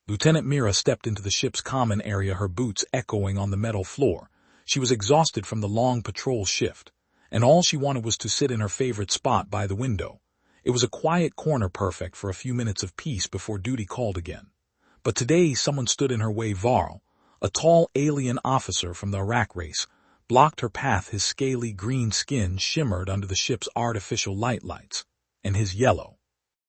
Lieutenant Mira stepped into the ship's common area, her boots echoing on the metal floor. She was exhausted from the long patrol shift, and all she wanted was to sit in her favorite spot by the window. It was a quiet corner, perfect for a few minutes of peace before duty called again. But today someone stood in her way. Varl, a tall alien officer from the Iraq race, blocked her path. His scaly green skin shimmered under the ship's artificial lights, and his yellow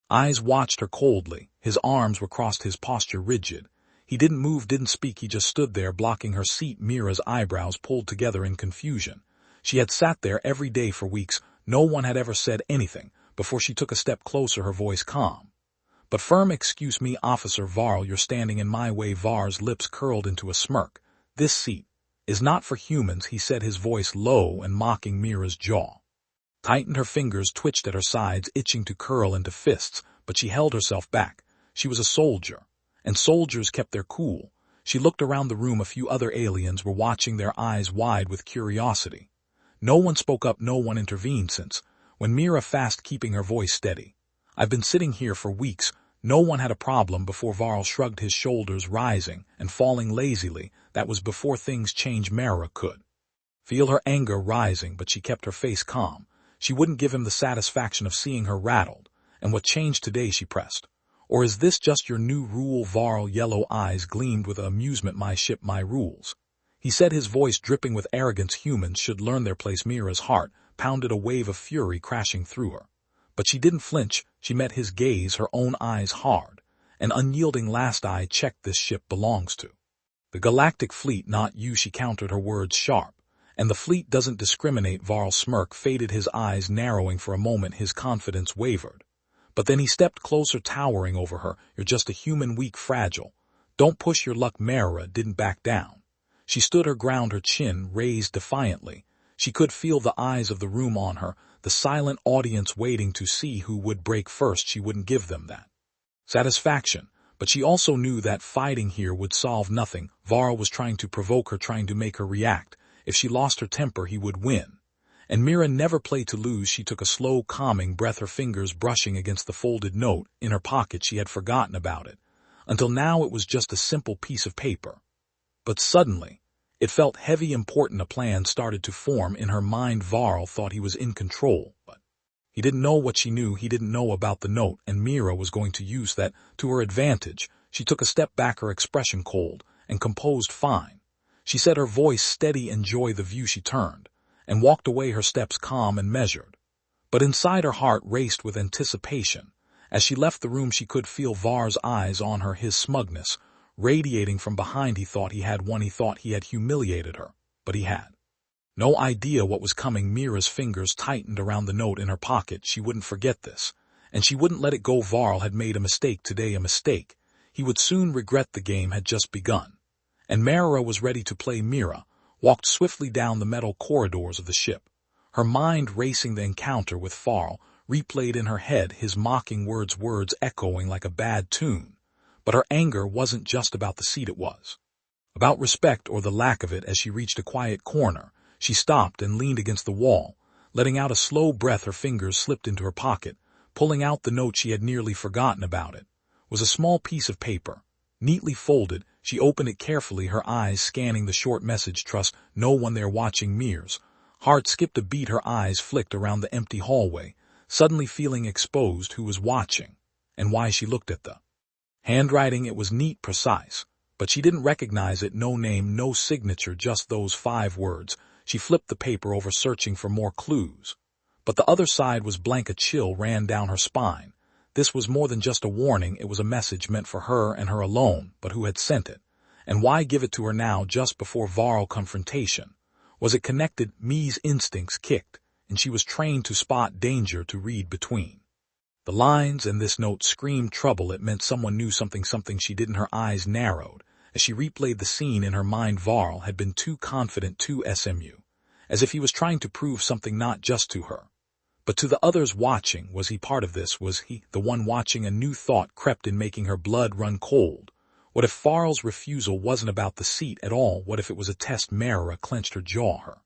eyes watched her coldly. His arms were crossed, his posture rigid. He didn't move, didn't speak, he just stood there blocking her seat. Mira's eyebrows pulled together in confusion. She had sat there every day for weeks. No one had ever said anything. Before she took a step closer, her voice calm but firm. "Excuse me, Officer Varl, you're standing in my way." Var's lips curled into a smirk. "This seat is not for humans," he said, his voice low and mocking. Mira's jaw tightened, her fingers twitched at her sides, itching to curl into fists, but she held herself back. She was a soldier, and soldiers kept their cool. She looked around the room. A few other aliens were watching, their eyes wide with curiosity. No one spoke up, no one intervened. Since when? Mira fast, keeping her voice steady. "I've been sitting here for weeks. No one had a problem before." Varl shrugged, his shoulders rising and falling lazily. "That was before things changed." Mira could feel her anger rising, but she kept her face calm. She wouldn't give him the satisfaction of seeing her rattled. "And what changed today?" she pressed. "Or is this just your new rule?" Varl's yellow eyes gleamed with amusement. "My ship, my rules," he said, his voice dripping with arrogance. "Humans should learn their place." Mira's heart pounded, a wave of fury crashing through her. But she didn't flinch. She met his gaze, her own eyes hard and unyielding. "Last I checked, this ship belongs to the Galactic Fleet, not you," she countered, her words sharp. "And the fleet doesn't discriminate." Varl's smirk faded, his eyes narrowing. For a moment his confidence wavered. But then he stepped closer, towering over her. "You're just a human, weak, fragile. Don't push your luck." Mira didn't back down. She stood her ground, her chin raised defiantly. She could feel the eyes of the room on her, the silent audience waiting to see who would break first. She wouldn't give them that satisfaction, but she also knew that fighting here would solve nothing. Varl was trying to provoke her, trying to make her react. If she lost her temper, he would win. And Mira never played to lose. She took a slow, calming breath, her fingers brushing against the folded note in her pocket. She had forgotten about it. Until now it was just a simple piece of paper. But suddenly, it felt heavy, important. A plan started to form in her mind. Varl thought he was in control, but he didn't know what she knew. He didn't know about the note, and Mira was going to use that to her advantage. She took a step back, her expression cold and composed. "Fine," she said, her voice steady. "Enjoy the view." She turned and walked away, her steps calm and measured. But inside her heart raced with anticipation. As she left the room, she could feel Var's eyes on her, his smugness radiating from behind. He thought he had won. He thought he had humiliated her, but he had no idea what was coming. Mira's fingers tightened around the note in her pocket. She wouldn't forget this, and she wouldn't let it go. Varl had made a mistake today, a mistake he would soon regret. The game had just begun, and Mira was ready to play. Mira walked swiftly down the metal corridors of the ship, her mind racing. The encounter with Varl replayed in her head, his mocking words echoing like a bad tune. But her anger wasn't just about the seat, it was about respect, or the lack of it. As she reached a quiet corner, she stopped and leaned against the wall, letting out a slow breath. Her fingers slipped into her pocket, pulling out the note. She had nearly forgotten about it. Was a small piece of paper, neatly folded. She opened it carefully, her eyes scanning the short message. "Trust no one there watching." Mira's heart skipped a beat. Her eyes flicked around the empty hallway, suddenly feeling exposed. Who was watching, and why? She looked at the handwriting. It was neat, precise, but she didn't recognize it. No name, no signature, just those 5 words. She flipped the paper over, searching for more clues. But the other side was blank. A chill ran down her spine. This was more than just a warning. It was a message meant for her and her alone. But who had sent it? And why give it to her now, just before Varl confrontation? Was it connected? Mi's instincts kicked, and she was trained to spot danger, to read between the lines, and this note screamed trouble. It meant someone knew something she didn't. Her eyes narrowed as she replayed the scene in her mind. Varl had been too confident, too SMU, as if he was trying to prove something not just to her, but to the others watching. Was he part of this? Was he the one watching? A new thought crept in, making her blood run cold. What if Varl's refusal wasn't about the seat at all? What if it was a test? Mira clenched her jaw, her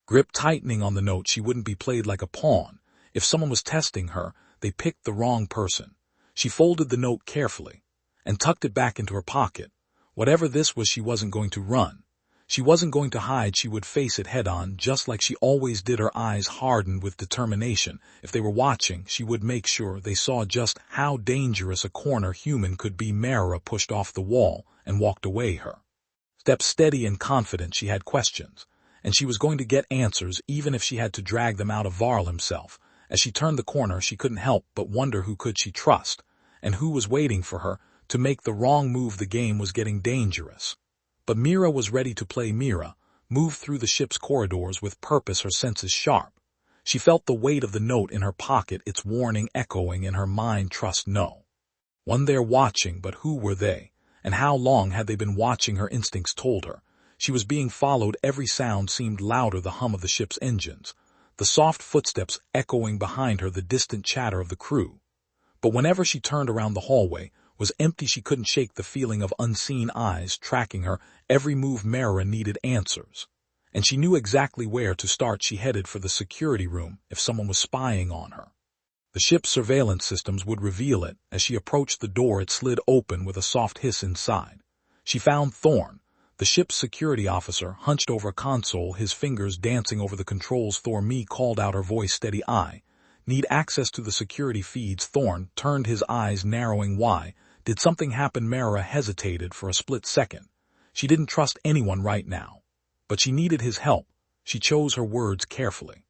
grip tightening on the note. She wouldn't be played like a pawn. If someone was testing her, they picked the wrong person. She folded the note carefully and tucked it back into her pocket. Whatever this was, she wasn't going to run. She wasn't going to hide. She would face it head-on, just like she always did. Her eyes hardened with determination. If they were watching, she would make sure they saw just how dangerous a corner human could be. Mira pushed off the wall and walked away, her step steady and confident. She had questions, and she was going to get answers, even if she had to drag them out of Varl himself. As she turned the corner, she couldn't help but wonder who could she trust, and who was waiting for her to make the wrong move. The game was getting dangerous. But Mira was ready to play. Mira moved through the ship's corridors with purpose, her senses sharp. She felt the weight of the note in her pocket, its warning echoing in her mind. Trust no one there watching, but who were they? And how long had they been watching? Her instincts told her she was being followed. Every sound seemed louder, the hum of the ship's engines, the soft footsteps echoing behind her, the distant chatter of the crew. But whenever she turned around, the hallway was empty. She couldn't shake the feeling of unseen eyes tracking her every move. Mira needed answers, and she knew exactly where to start. She headed for the security room. If someone was spying on her, the ship's surveillance systems would reveal it. As she approached the door, it slid open with a soft hiss. Inside, she found Thorn, the ship's security officer, hunched over a console, his fingers dancing over the controls. "Thor," called out, her voice steady. "I need access to the security feeds." Thorn turned, his eyes narrowing. "Why? Did something happen?" Mira hesitated for a split second. She didn't trust anyone right now, but she needed his help. She chose her words carefully.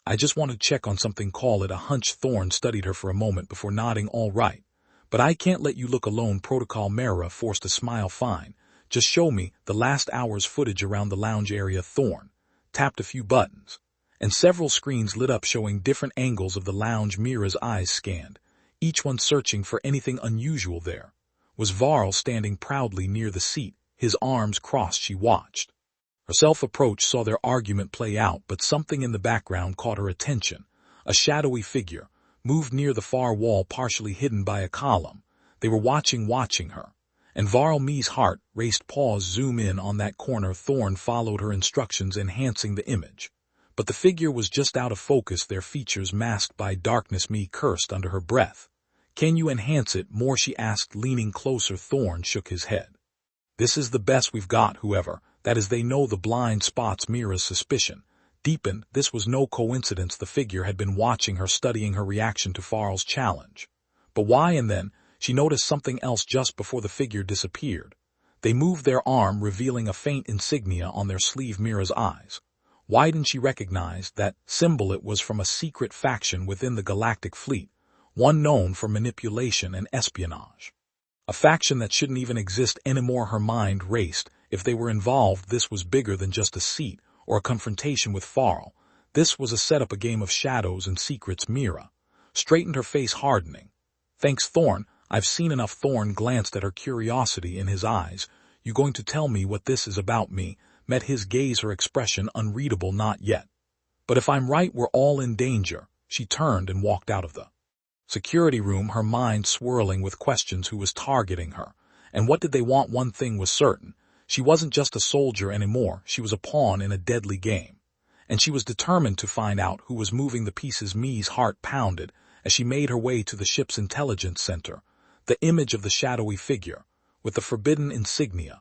"I just want to check on something." "Call it a hunch." Thorn studied her for a moment before nodding. "All right, but I can't let you look alone." "Protocol." Mira forced a smile. "Fine. Just show me the last hour's footage around the lounge area." Thorn tapped a few buttons, and several screens lit up showing different angles of the lounge. Mira's eyes scanned, each one searching for anything unusual. There was Varl standing proudly near the seat, his arms crossed. She watched herself approach, saw their argument play out, but something in the background caught her attention. A shadowy figure moved near the far wall, partially hidden by a column. They were watching her, and Varl's heart raced. "Pause, zoom in on that corner." Thorn followed her instructions, enhancing the image. But the figure was just out of focus, their features masked by darkness. Cursed under her breath. "Can you enhance it more?" she asked, leaning closer. Thorn shook his head. "This is the best we've got. Whoever that is, they know the blind spots." Mira's suspicion deepened. This was no coincidence. The figure had been watching her, studying her reaction to Varl's challenge. But why? And then she noticed something else just before the figure disappeared. They moved their arm, revealing a faint insignia on their sleeve. Mira's eyes widened. She recognized that symbol. It was from a secret faction within the Galactic Fleet, one known for manipulation and espionage. A faction that shouldn't even exist anymore. Her mind raced. If they were involved, this was bigger than just a seat or a confrontation with Varl. This was a setup, a game of shadows and secrets. Mira straightened, her face hardening. "Thanks, Thorn. I've seen enough." Thorn glanced at her, curiosity in his eyes. "You going to tell me what this is about?" Met his gaze, her expression unreadable. "Not yet. But if I'm right, we're all in danger." She turned and walked out of the security room, her mind swirling with questions. Who was targeting her, and what did they want? One thing was certain. She wasn't just a soldier anymore. She was a pawn in a deadly game, and she was determined to find out who was moving the pieces. Mi's heart pounded as she made her way to the ship's intelligence center. The image of the shadowy figure with the forbidden insignia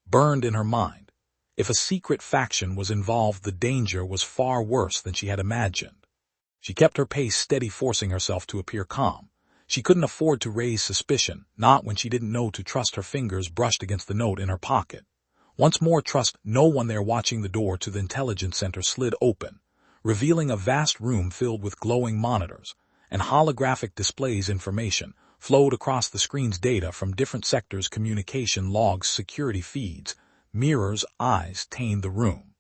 burned in her mind. If a secret faction was involved, the danger was far worse than she had imagined. She kept her pace steady, forcing herself to appear calm. She couldn't afford to raise suspicion, not when she didn't know to trust. Her fingers brushed against the note in her pocket. Once more, trust no one there watching. The door to the intelligence center slid open, revealing a vast room filled with glowing monitors and holographic displays. Information flowed across the screens, data from different sectors, communication logs, security feeds. Mira's eyes tained the room.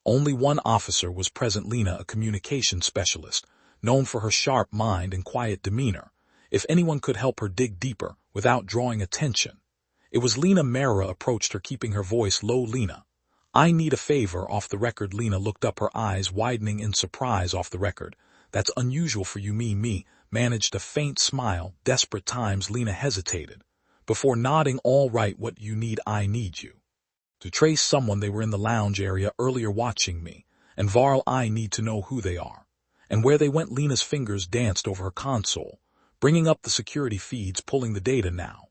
Only one officer was present, Lena, a communication specialist, known for her sharp mind and quiet demeanor. If anyone could help her dig deeper without drawing attention, it was Lena. Mira approached her, keeping her voice low. "Lena, I need a favor." "Off the record?" Lena looked up, her eyes widening in surprise. "Off the record? That's unusual for you." Me managed a faint smile. Desperate times. Lena hesitated before nodding. "All right, what you need?" "I need you to trace someone. They were in the lounge area earlier watching me and Varl. I need to know who they are and where they went." Lena's fingers danced over her console, bringing up the security feeds, pulling the data now.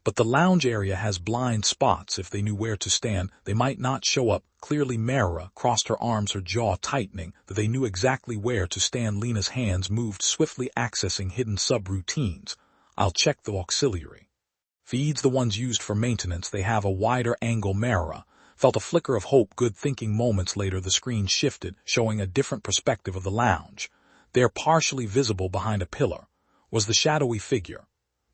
But the lounge area has blind spots. If they knew where to stand, they might not show up. Clearly Mara crossed her arms, her jaw tightening, that they knew exactly where to stand. Lena's hands moved swiftly, accessing hidden subroutines. I'll check the auxiliary feeds, the ones used for maintenance. They have a wider angle. Mara felt a flicker of hope. Good thinking. Moments later the screen shifted, showing a different perspective of the lounge. There, partially visible behind a pillar, was the shadowy figure.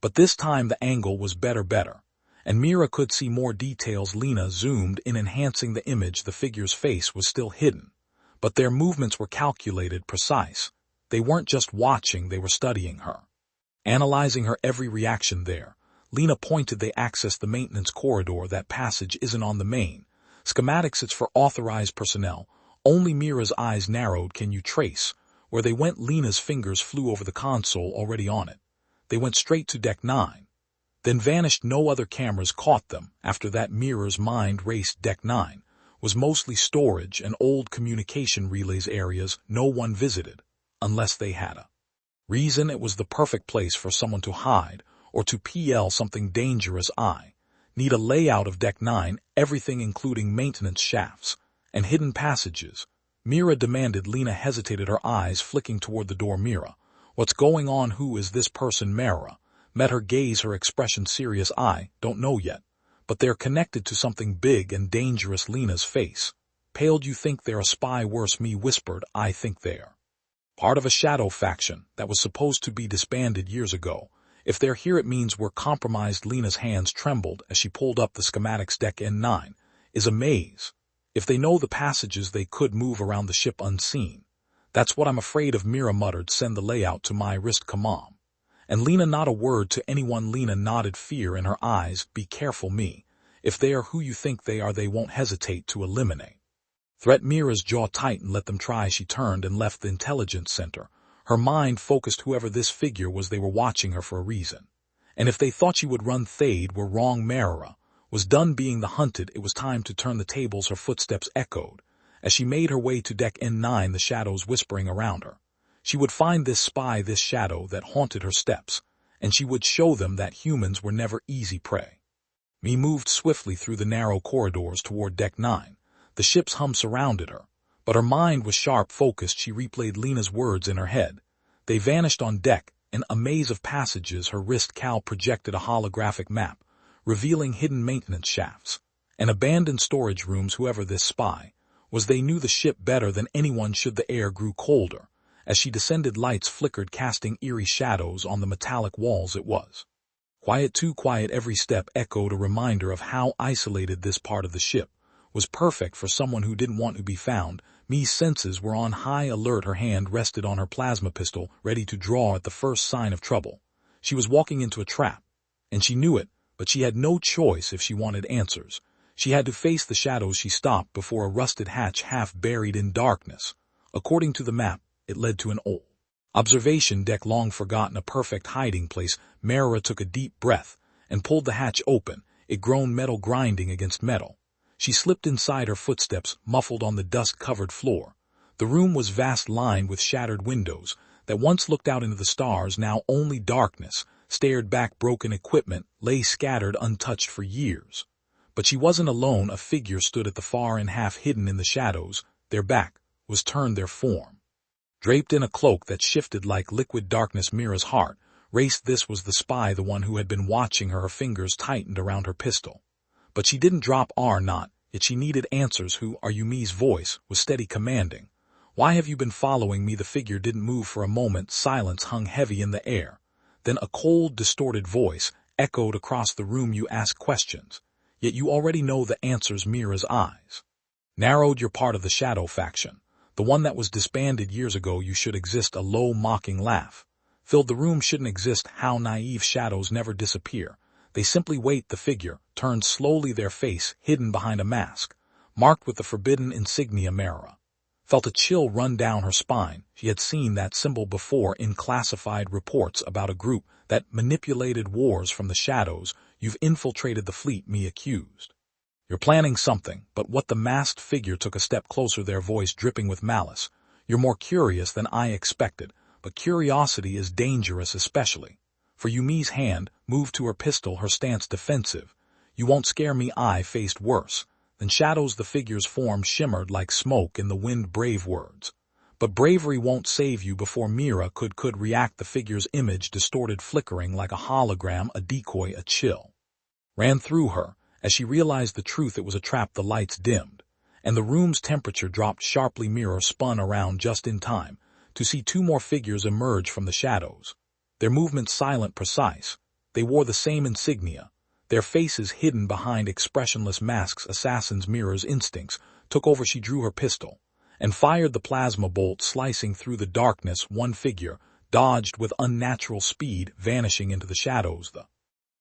But this time the angle was better, and Mira could see more details. Lena zoomed in, enhancing the image. The figure's face was still hidden, but their movements were calculated, precise. They weren't just watching, they were studying her, analyzing her every reaction. There, Lena pointed. They accessed the maintenance corridor. That passage isn't on the main schematics, it's for authorized personnel only. Mira's eyes narrowed. Can you trace where they went? Lena's fingers flew over the console already on it. They went straight to Deck 9, then vanished. No other cameras caught them. After that, Mira's mind raced. Deck 9 was mostly storage and old communication relays, areas no one visited unless they had a reason. It was the perfect place for someone to hide or to PL something dangerous. I need a layout of Deck 9, everything including maintenance shafts and hidden passages, Mira demanded. Lena hesitated, her eyes flicking toward the door. Mira, what's going on? Who is this person? Mara met her gaze, her expression serious. I don't know yet, but they're connected to something big and dangerous. Lena's face paled. You think they're a spy? Worse, me whispered. I think they're part of a shadow faction that was supposed to be disbanded years ago. If they're here, it means we're compromised. Lena's hands trembled as she pulled up the schematics. Deck N9 is a maze. If they know the passages, they could move around the ship unseen. That's what I'm afraid of, Mira muttered. Send the layout to my wrist. Come on. And Lena, not a word to anyone. Lena nodded, fear in her eyes. Be careful, me. If they are who you think they are, they won't hesitate to eliminate threat. Mira's jaw tightened. Let them try. She turned and left the intelligence center. Her mind focused. Whoever this figure was, they were watching her for a reason. And if they thought she would run, they were wrong. Mara was done being the hunted. It was time to turn the tables. Her footsteps echoed as she made her way to Deck N9, the shadows whispering around her. She would find this spy, this shadow that haunted her steps, and she would show them that humans were never easy prey. Me moved swiftly through the narrow corridors toward Deck 9. The ship's hum surrounded her, but her mind was sharp, focused. She replayed Lena's words in her head. They vanished on deck, in a maze of passages. Her wrist cal projected a holographic map, revealing hidden maintenance shafts and abandoned storage rooms. Whoever this spy was, they knew the ship better than anyone should. The air grew colder as she descended. Lights flickered, casting eerie shadows on the metallic walls. It was quiet, too quiet. Every step echoed a reminder of how isolated this part of the ship was. Perfect for someone who didn't want to be found. Me's senses were on high alert. Her hand rested on her plasma pistol, ready to draw at the first sign of trouble. She was walking into a trap, and she knew it, but she had no choice. If she wanted answers, she had to face the shadows. She stopped before a rusted hatch, half buried in darkness. According to the map, it led to an old observation deck, long forgotten, a perfect hiding place. Mara took a deep breath and pulled the hatch open. It groaned, metal grinding against metal. She slipped inside, her footsteps muffled on the dust-covered floor. The room was vast, lined with shattered windows that once looked out into the stars. Now only darkness stared back. Broken equipment lay scattered, untouched for years. But she wasn't alone. A figure stood at the far end, half hidden in the shadows. Their back was turned, their form draped in a cloak that shifted like liquid darkness. Mira's heart raced. This was the spy, the one who had been watching her. Her fingers tightened around her pistol, but she didn't drop not yet. She needed answers. Who are you? Me's voice was steady, commanding. Why have you been following me? The figure didn't move for a moment. Silence hung heavy in the air. Then a cold, distorted voice echoed across the room. You ask questions, yet you already know the answers. Mira's eyes narrowed. You're part of the shadow faction, the one that was disbanded years ago. You should exist. A low, mocking laugh filled the room. Shouldn't exist? How naive. Shadows never disappear. They simply wait. The figure turned slowly, their face hidden behind a mask, marked with the forbidden insignia. Mara felt a chill run down her spine. She had seen that symbol before in classified reports about a group that manipulated wars from the shadows. You've infiltrated the fleet, Me accused. You're planning something, but what? The masked figure took a step closer, their voice dripping with malice. You're more curious than I expected, but curiosity is dangerous, especially for you. Me's hand moved to her pistol, her stance defensive. "You won't scare me," I faced worse. Then shadows, the figure's form shimmered like smoke in the wind, brave words. But bravery won't save you. Before Mira could react, the figure's image, distorted, flickering like a hologram, a decoy, a chill, ran through her. As she realized the truth, it was a trap. The lights dimmed, and the room's temperature dropped sharply. Mira spun around just in time to see two more figures emerge from the shadows. Their movements silent, precise. They wore the same insignia, their faces hidden behind expressionless masks. Assassins. Mira's instincts took over. She drew her pistol and fired the plasma bolt, slicing through the darkness. One figure dodged with unnatural speed, vanishing into the shadows. The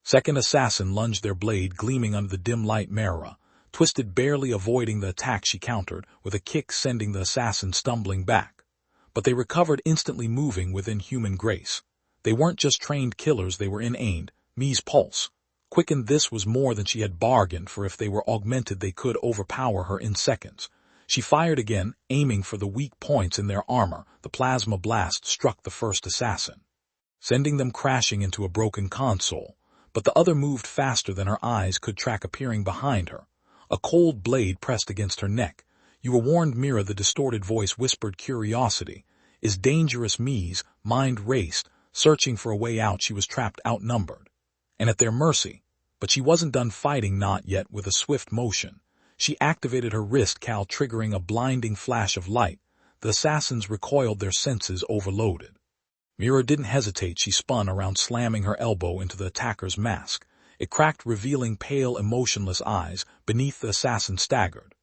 second assassin lunged, their blade gleaming under the dim light. Mira twisted, barely avoiding the attack. She countered with a kick, sending the assassin stumbling back. But they recovered instantly, moving with inhuman grace. They weren't just trained killers, they were inaned. Mi's pulse quickened. This was more than she had bargained for. If they were augmented, they could overpower her in seconds. She fired again, aiming for the weak points in their armor. The plasma blast struck the first assassin, sending them crashing into a broken console. But the other moved faster than her eyes could track, appearing behind her. A cold blade pressed against her neck. "You were warned, Mira," the distorted voice whispered. "Curiosity is dangerous." Mi's mind raced, searching for a way out. She was trapped, outnumbered, and at their mercy. But she wasn't done fighting, not yet. With a swift motion, she activated her wrist cal, triggering a blinding flash of light. The assassins recoiled, their senses overloaded. Mira didn't hesitate. She spun around, slamming her elbow into the attacker's mask. It cracked, revealing pale, emotionless eyes. Beneath, the assassin staggered.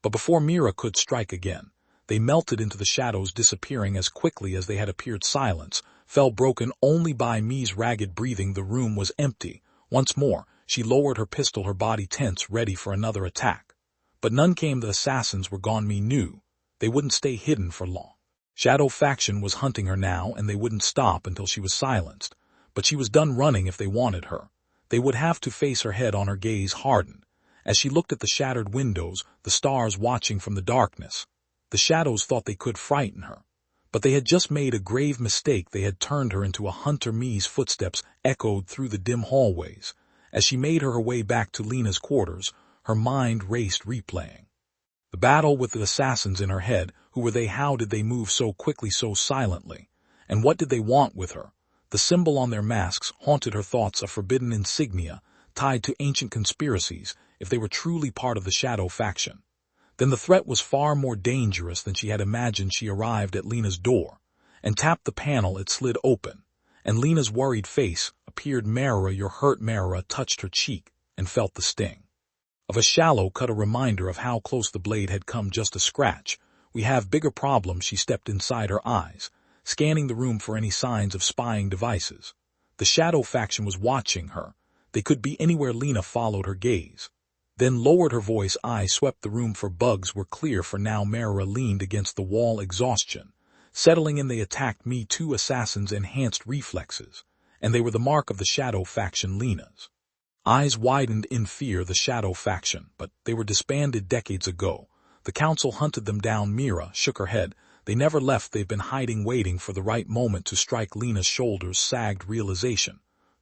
But before Mira could strike again, they melted into the shadows, disappearing as quickly as they had appeared. Silence fell, broken only by Mi's ragged breathing. The room was empty. Once more, she lowered her pistol, her body tense, ready for another attack. But none came. The assassins were gone. Mi knew they wouldn't stay hidden for long. Shadow faction was hunting her now, and they wouldn't stop until she was silenced. But she was done running. If they wanted her, they would have to face her head on. Her gaze hardened as she looked at the shattered windows, the stars watching from the darkness. The shadows thought they could frighten her, but they had just made a grave mistake. They had turned her into a hunter. Mi's footsteps echoed through the dim hallways. As she made her way back to Lena's quarters, her mind raced, replaying the battle with the assassins in her head. Who were they? How did they move so quickly, so silently? And what did they want with her? The symbol on their masks haunted her thoughts, a forbidden insignia tied to ancient conspiracies. If they were truly part of the Shadow faction, then the threat was far more dangerous than she had imagined. She arrived at Lena's door and tapped the panel. It slid open, and Lena's worried face appeared. "Mara, you're hurt." Mara touched her cheek and felt the sting of a shallow cut, a reminder of how close the blade had come. "Just a scratch. We have bigger problems." She stepped inside, her eyes scanning the room for any signs of spying devices. The Shadow faction was watching her. They could be anywhere. Lena followed her gaze, then lowered her voice. "I swept the room for bugs. We're clear for now." Mara leaned against the wall, exhaustion settling in. "They attacked me." Two assassins, enhanced reflexes, and they were the mark of the Shadow faction. Lena's eyes widened in fear. The Shadow faction, but they were disbanded decades ago. The council hunted them down. Mira shook her head. "They never left. They've been hiding, waiting for the right moment to strike." Lena's shoulders sagged, realization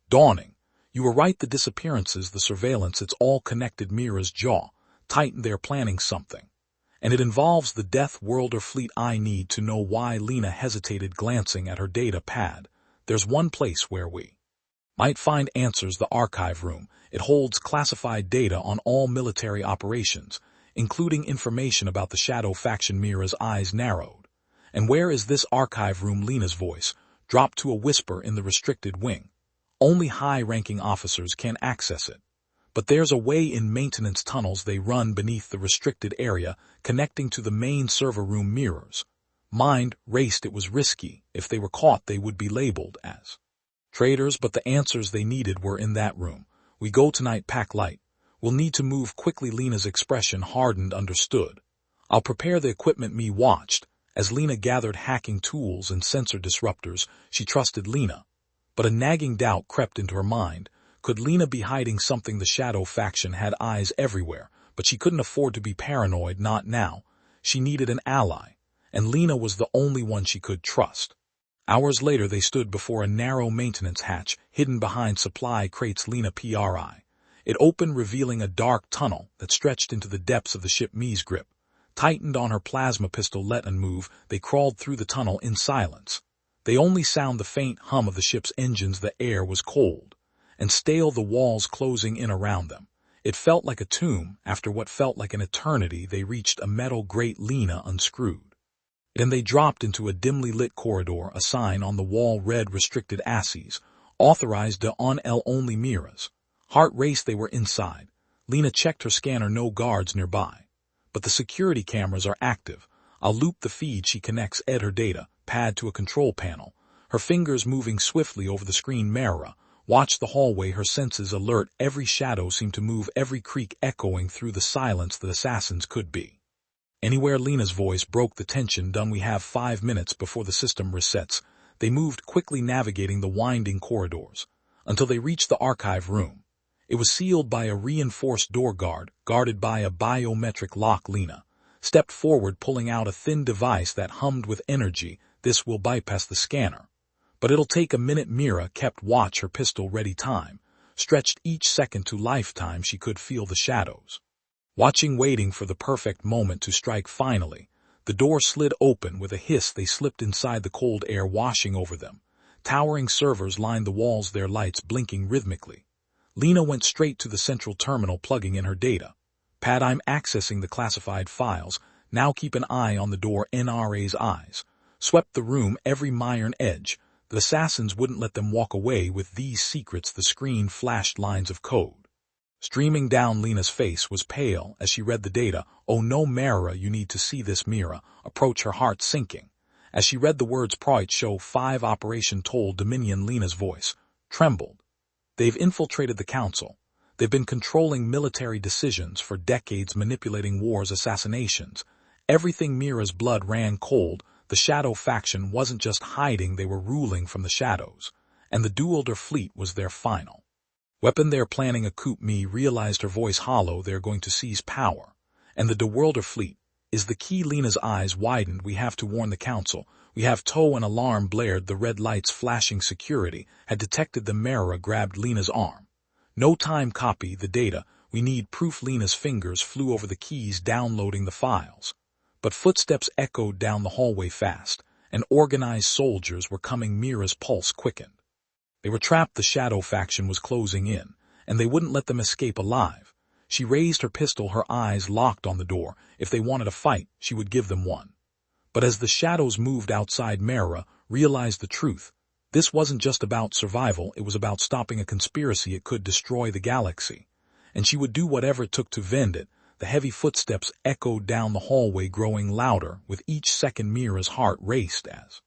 dawning. "You were right. The disappearances, the surveillance, it's all connected." Mira's jaw tightened. "They're planning something, and it involves the Death Worlder fleet. I need to know why." Lena hesitated, glancing at her data pad. "There's one place where we might find answers. The archive room. It holds classified data on all military operations, including information about the Shadow faction." Mira's eyes narrowed. "And where is this archive room?" Lena's voice dropped to a whisper. "In the restricted wing. Only high-ranking officers can access it. But there's a way in. Maintenance tunnels. They run beneath the restricted area, connecting to the main server room." Mira's mind raced. It was risky. If they were caught, they would be labeled as traitors, but the answers they needed were in that room. "We go tonight. Pack light. We'll need to move quickly." Lena's expression hardened. "Understood. I'll prepare the equipment." Mi watched as Lena gathered hacking tools and sensor disruptors. She trusted Lena, but a nagging doubt crept into her mind. Could Lena be hiding something? The Shadow faction had eyes everywhere, but she couldn't afford to be paranoid. Not now. She needed an ally, and Lena was the only one she could trust. Hours later they stood before a narrow maintenance hatch, hidden behind supply crates. Lena PRI. It opened, revealing a dark tunnel that stretched into the depths of the ship. Mia's grip tightened on her plasma pistol. Let unmove, they crawled through the tunnel in silence. They only sound the faint hum of the ship's engines. The air was cold and stale, the walls closing in around them. It felt like a tomb. After what felt like an eternity, they reached a metal grate. Lena unscrewed, and they dropped into a dimly lit corridor. A sign on the wall read restricted access, authorized to on-L only. Mira's heart raced. They were inside. Lena checked her scanner, no guards nearby. But the security cameras are active. I'll loop the feed. She connects her data pad to a control panel, her fingers moving swiftly over the screen. Mara watched the hallway, her senses alert. Every shadow seemed to move, every creak echoing through the silence. The assassins could be anywhere. Lena's voice broke the tension. Done. We have 5 minutes before the system resets. They moved quickly, navigating the winding corridors, until they reached the archive room. It was sealed by a reinforced door guard, guarded by a biometric lock. Lena stepped forward, pulling out a thin device that hummed with energy. This will bypass the scanner, but it'll take a minute. Mira kept watch, her pistol ready. Time stretched each second to lifetime. She could feel the shadows watching, waiting for the perfect moment to strike. Finally, the door slid open with a hiss. They slipped inside, the cold air washing over them. Towering servers lined the walls, their lights blinking rhythmically. Lena went straight to the central terminal, plugging in her data pad. I'm accessing the classified files. Now keep an eye on the door. NRA's eyes swept the room, every iron edge. The assassins wouldn't let them walk away with these secrets. The screen flashed lines of code streaming down. Lena's face was pale as she read the data. Oh no, Mara, you need to see this. Mira approached, her heart sinking as she read the words Project Show 5 Operation Toll Dominion. Lena's voice trembled. They've infiltrated the council. They've been controlling military decisions for decades, manipulating wars, assassinations, everything. Mira's blood ran cold. The Shadow faction wasn't just hiding, they were ruling from the shadows, and the Duelder fleet was their final weapon. They're planning a coup. Mia realized, her voice hollow. They're going to seize power, and the Duelder fleet is the key. Lena's eyes widened. We have to warn the council. We have to. An alarm blared, the red lights flashing. Security had detected them. Mara grabbed Lena's arm. No time. Copy the data. We need proof. Lena's fingers flew over the keys, downloading the files. But footsteps echoed down the hallway fast, and organized soldiers were coming. Mira's pulse quickened. They were trapped. The Shadow faction was closing in, and they wouldn't let them escape alive. She raised her pistol, her eyes locked on the door. If they wanted a fight, she would give them one. But as the shadows moved outside, Mara realized the truth. This wasn't just about survival, it was about stopping a conspiracy. It could destroy the galaxy, and she would do whatever it took to end it. The heavy footsteps echoed down the hallway, growing louder with each second. Mira's heart raced as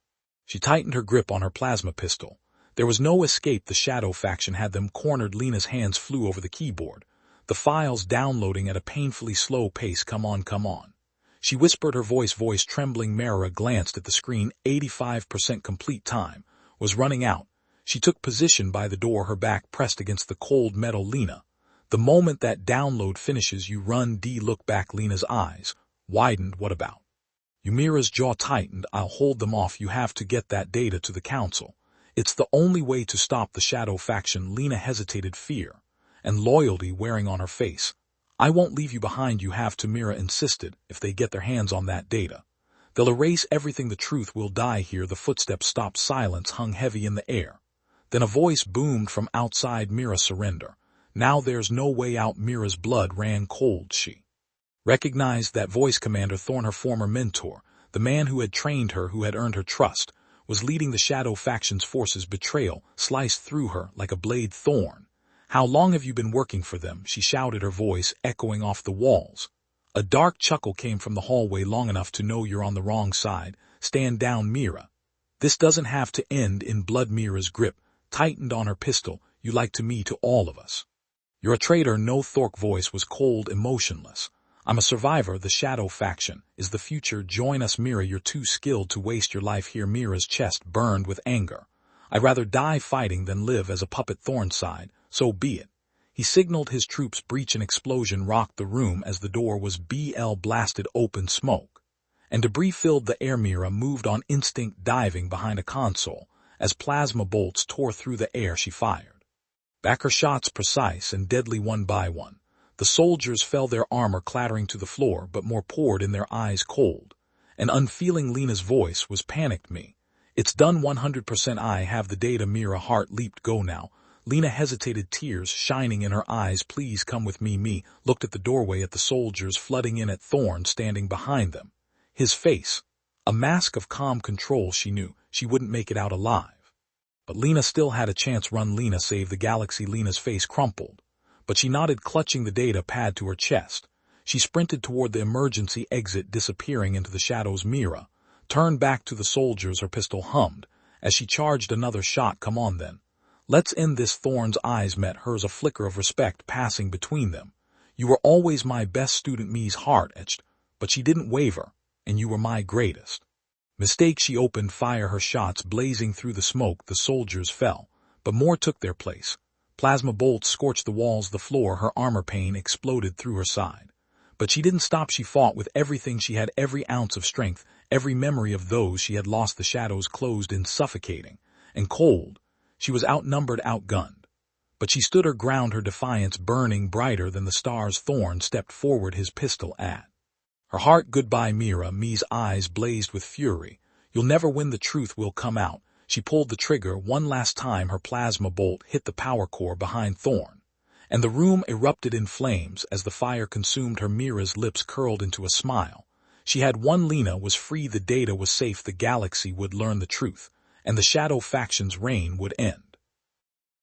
she tightened her grip on her plasma pistol. There was no escape. The Shadow faction had them cornered. Lena's hands flew over the keyboard, the files downloading at a painfully slow pace. Come on, come on, she whispered, her voice trembling. Mara glanced at the screen. 85% complete. Time was running out. She took position by the door, her back pressed against the cold metal. Lena, the moment that download finishes, you run. Look back. Lena's eyes widened. What about you? Mira's jaw tightened. I'll hold them off. You have to get that data to the council. It's the only way to stop the Shadow faction. Lena hesitated, fear and loyalty wearing on her face. I won't leave you behind. You have to. Mira insisted. If they get their hands on that data, they'll erase everything. The truth will die here. The footsteps stopped. Silence hung heavy in the air. Then a voice boomed from outside. Mira, surrender. Now there's no way out. Mira's blood ran cold. She recognized that voice. Commander Thorne, her former mentor, the man who had trained her, who had earned her trust, was leading the Shadow faction's forces. Betrayal sliced through her like a blade. Thorne, how long have you been working for them? She shouted, her voice echoing off the walls. A dark chuckle came from the hallway. Long enough to know you're on the wrong side. Stand down, Mira. This doesn't have to end in blood. Mira's grip tightened on her pistol. You lied to me, to all of us. You're a traitor. No. Thorke's voice was cold, emotionless. I'm a survivor. The Shadow faction is the future. Join us. Mira, you're too skilled to waste your life here. Mira's chest burned with anger. I'd rather die fighting than live as a puppet. Thorne sighed. So be it. He signaled his troops. Breach. An explosion rocked the room as the door was blasted open. Smoke and debris filled the air. Mira moved on instinct, diving behind a console, as plasma bolts tore through the air she fired. Back her shots precise and deadly one by one. The soldiers fell, their armor clattering to the floor, but more poured in, their eyes cold. And unfeeling Lena's voice was panicked. Me. It's done 100%. I have the data. Mira heart leaped. Go now. Lena hesitated, tears shining in her eyes. Please come with me. Me looked at the doorway, at the soldiers flooding in, at Thorn standing behind them. His face, a mask of calm control. She knew she wouldn't make it out alive. But Lena still had a chance. Run, Lena, save the galaxy. Lena's face crumpled, but she nodded, clutching the data pad to her chest. She sprinted toward the emergency exit, disappearing into the shadows. Mira turned back to the soldiers, her pistol hummed as she charged another shot. Come on then. Let's end this. Thorn's eyes met hers, a flicker of respect passing between them. You were always my best student. Me's heart etched, but she didn't waver. And you were my greatest mistake. She opened fire, her shots blazing through the smoke. The soldiers fell, but more took their place. Plasma bolts scorched the walls, the floor. Her armor pane exploded through her side. But she didn't stop. She fought with everything she had, every ounce of strength, every memory of those she had lost. The shadows closed in, suffocating and cold. She was outnumbered, outgunned. But she stood her ground, her defiance burning brighter than the stars. Thorn stepped forward, his pistol at her heart. Goodbye, Mira. Me's eyes blazed with fury. You'll never win. The truth will come out. She pulled the trigger one last time. Her plasma bolt hit the power core behind Thorn, and the room erupted in flames as the fire consumed her. Mira's lips curled into a smile. She had won. Lena was free. The data was safe. The galaxy would learn the truth, and the shadow faction's reign would end.